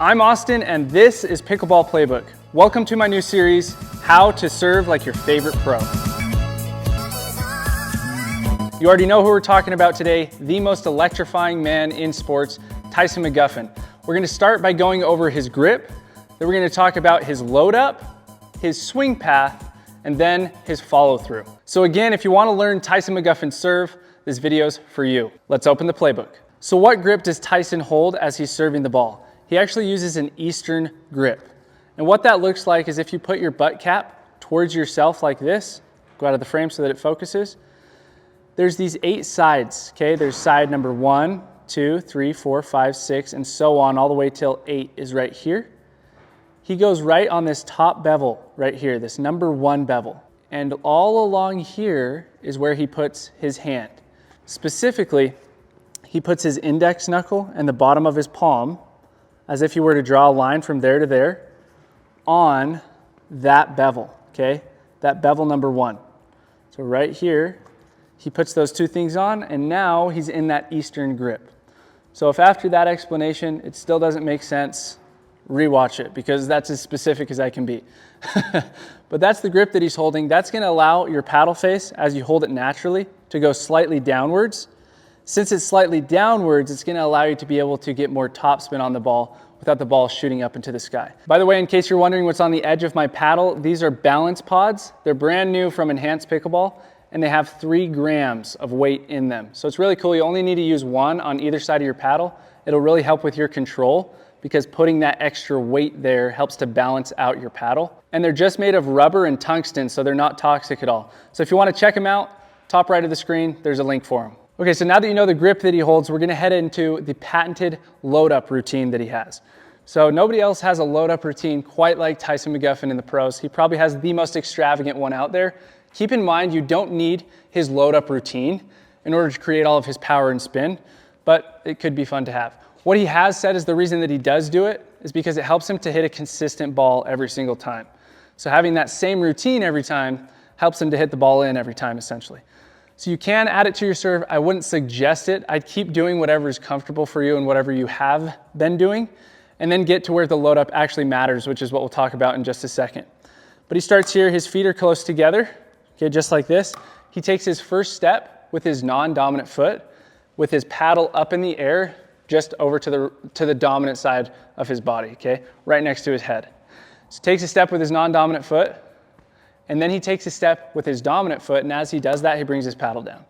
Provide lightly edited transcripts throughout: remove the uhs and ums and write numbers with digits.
I'm Austin and this is Pickleball Playbook. Welcome to my new series, How to Serve Like Your Favorite Pro. You already know who we're talking about today, the most electrifying man in sports, Tyson Mcguffin. We're gonna start by going over his grip, then we're gonna talk about his load up, his swing path, and then his follow through. So again, if you wanna learn Tyson Mcguffin's serve, this video's for you. Let's open the playbook. So what grip does Tyson hold as he's serving the ball? He actually uses an Eastern grip. And what that looks like is if you put your butt cap towards yourself like this, go out of the frame so that it focuses, there's these 8 sides, okay? There's side number 1, 2, 3, 4, 5, 6, and so on, all the way till 8 is right here. He goes right on this top bevel right here, this number 1 bevel. And all along here is where he puts his hand. Specifically, he puts his index knuckle and the bottom of his palm, as if you were to draw a line from there to there, on that bevel, okay? That bevel number 1. So right here, he puts those 2 things on, and now he's in that Eastern grip. So if after that explanation, it still doesn't make sense, rewatch it, because that's as specific as I can be. But that's the grip that he's holding. That's gonna allow your paddle face, as you hold it naturally, to go slightly downwards. Since it's slightly downwards, it's gonna allow you to be able to get more topspin on the ball without the ball shooting up into the sky. By the way, in case you're wondering what's on the edge of my paddle, these are balance pods. They're brand new from Enhanced Pickleball, and they have 3 grams of weight in them. So it's really cool. You only need to use 1 on either side of your paddle. It'll really help with your control because putting that extra weight there helps to balance out your paddle. And they're just made of rubber and tungsten, so they're not toxic at all. So if you wanna check them out, top right of the screen, there's a link for them. Okay, so now that you know the grip that he holds, we're gonna head into the patented load-up routine that he has. So nobody else has a load-up routine quite like Tyson Mcguffin in the pros. He probably has the most extravagant one out there. Keep in mind, you don't need his load-up routine in order to create all of his power and spin, but it could be fun to have. What he has said is the reason that he does do it is because it helps him to hit a consistent ball every single time. So having that same routine every time helps him to hit the ball in every time, essentially. So you can add it to your serve. I wouldn't suggest it. I'd keep doing whatever is comfortable for you and whatever you have been doing, and then get to where the load up actually matters, which is what we'll talk about in just a second. But he starts here, his feet are close together, okay, just like this. He takes his first step with his non-dominant foot, with his paddle up in the air, just over to the dominant side of his body, okay, right next to his head. So takes a step with his non-dominant foot, and then he takes a step with his dominant foot, and as he does that, he brings his paddle down.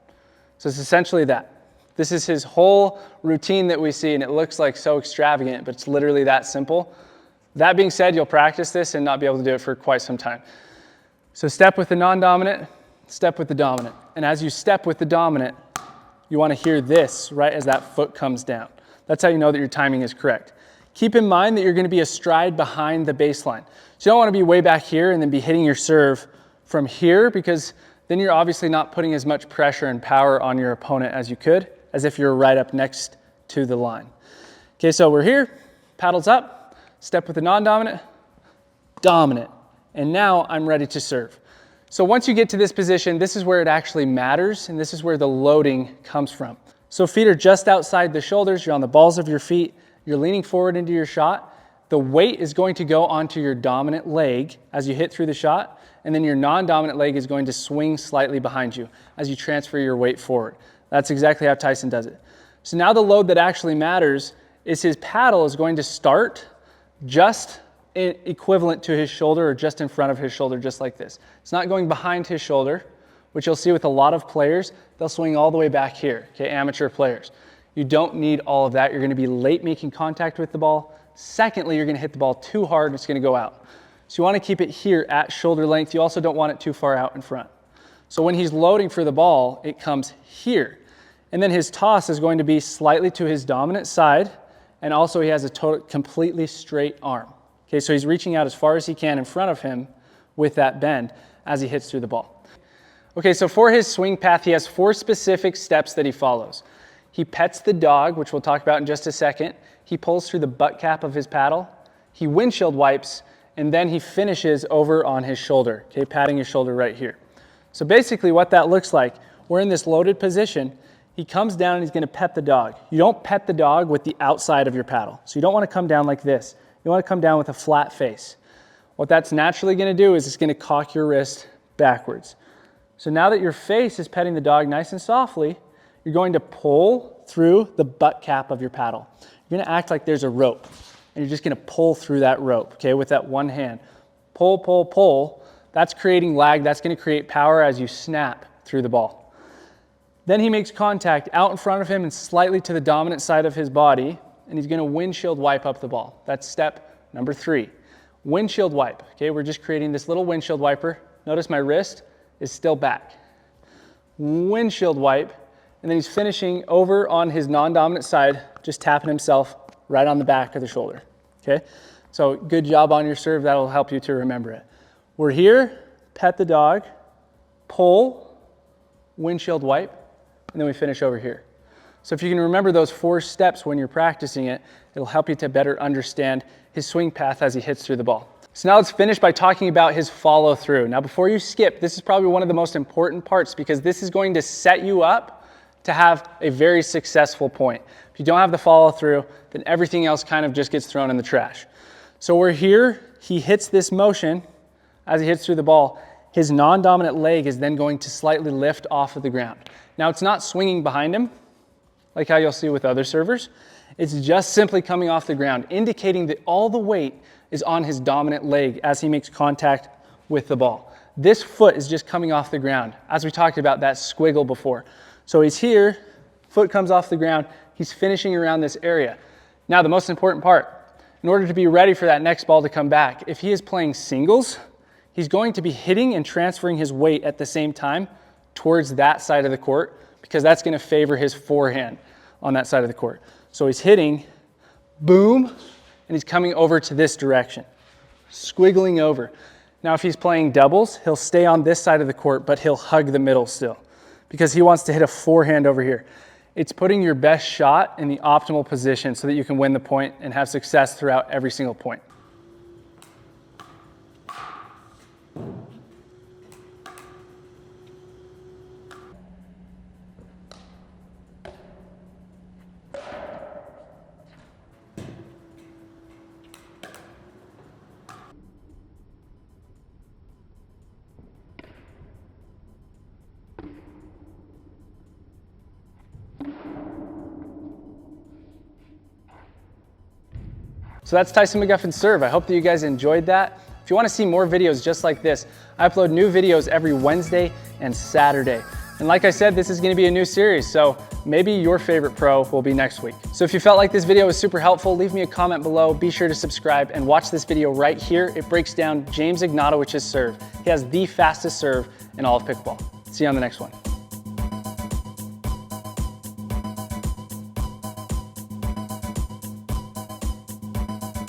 So it's essentially that. This is his whole routine that we see, and it looks like so extravagant, but it's literally that simple. That being said, you'll practice this and not be able to do it for quite some time. So step with the non-dominant, step with the dominant. And as you step with the dominant, you want to hear this right as that foot comes down. That's how you know that your timing is correct. Keep in mind that you're going to be a stride behind the baseline. So you don't want to be way back here and then be hitting your serve from here, because then you're obviously not putting as much pressure and power on your opponent as you could, as if you're right up next to the line. Okay, so we're here, paddles up, step with the non-dominant, dominant, and now I'm ready to serve. So once you get to this position, this is where it actually matters, and this is where the loading comes from. So feet are just outside the shoulders, you're on the balls of your feet, you're leaning forward into your shot. The weight is going to go onto your dominant leg as you hit through the shot, and then your non-dominant leg is going to swing slightly behind you as you transfer your weight forward. That's exactly how Tyson does it. So now the load that actually matters is his paddle is going to start just equivalent to his shoulder or just in front of his shoulder, just like this. It's not going behind his shoulder, which you'll see with a lot of players. They'll swing all the way back here, okay, amateur players. You don't need all of that. You're gonna be late making contact with the ball. Secondly, you're gonna hit the ball too hard and it's gonna go out. So you wanna keep it here at shoulder length. You also don't want it too far out in front. So when he's loading for the ball, it comes here. And then his toss is going to be slightly to his dominant side, and also he has a completely straight arm. Okay, so he's reaching out as far as he can in front of him with that bend as he hits through the ball. Okay, so for his swing path, he has 4 specific steps that he follows. He pets the dog, which we'll talk about in just a second. He pulls through the butt cap of his paddle. He windshield wipes, and then he finishes over on his shoulder, okay, patting his shoulder right here. So basically what that looks like, we're in this loaded position. he comes down and he's gonna pet the dog. You don't pet the dog with the outside of your paddle. So you don't wanna come down like this. You wanna come down with a flat face. What that's naturally gonna do is it's gonna cock your wrist backwards. So now that your face is petting the dog nice and softly, you're going to pull through the butt cap of your paddle. You're gonna act like there's a rope, and you're just gonna pull through that rope, okay, with that one hand. Pull, pull, pull. That's creating lag. That's gonna create power as you snap through the ball. Then he makes contact out in front of him and slightly to the dominant side of his body, and he's gonna windshield wipe up the ball. That's step number 3. Windshield wipe, okay? We're just creating this little windshield wiper. Notice my wrist is still back. Windshield wipe, and then he's finishing over on his non-dominant side, just tapping himself right on the back of the shoulder, okay? So good job on your serve. That'll help you to remember it. We're here, pet the dog, pull, windshield wipe, and then we finish over here. So if you can remember those 4 steps when you're practicing it, it'll help you to better understand his swing path as he hits through the ball. So now let's finish by talking about his follow through. Now before you skip, this is probably one of the most important parts because this is going to set you up to have a very successful point. If you don't have the follow through, then everything else kind of just gets thrown in the trash. So we're here, he hits this motion as he hits through the ball. His non-dominant leg is then going to slightly lift off of the ground. Now it's not swinging behind him, like how you'll see with other servers. It's just simply coming off the ground, indicating that all the weight is on his dominant leg as he makes contact with the ball. This foot is just coming off the ground, as we talked about that squiggle before. So he's here, foot comes off the ground, he's finishing around this area. Now the most important part, in order to be ready for that next ball to come back, if he is playing singles, he's going to be hitting and transferring his weight at the same time towards that side of the court because that's going to favor his forehand on that side of the court. So he's hitting, boom, and he's coming over to this direction, squiggling over. Now if he's playing doubles, he'll stay on this side of the court, but he'll hug the middle still because he wants to hit a forehand over here. It's putting your best shot in the optimal position so that you can win the point and have success throughout every single point. So that's Tyson Mcguffin's serve. I hope that you guys enjoyed that. If you want to see more videos just like this, I upload new videos every Wednesday and Saturday. And like I said, this is going to be a new series, so maybe your favorite pro will be next week. So if you felt like this video was super helpful, leave me a comment below. Be sure to subscribe and watch this video right here. It breaks down James Ignatowicz's serve. He has the fastest serve in all of pickleball. See you on the next one.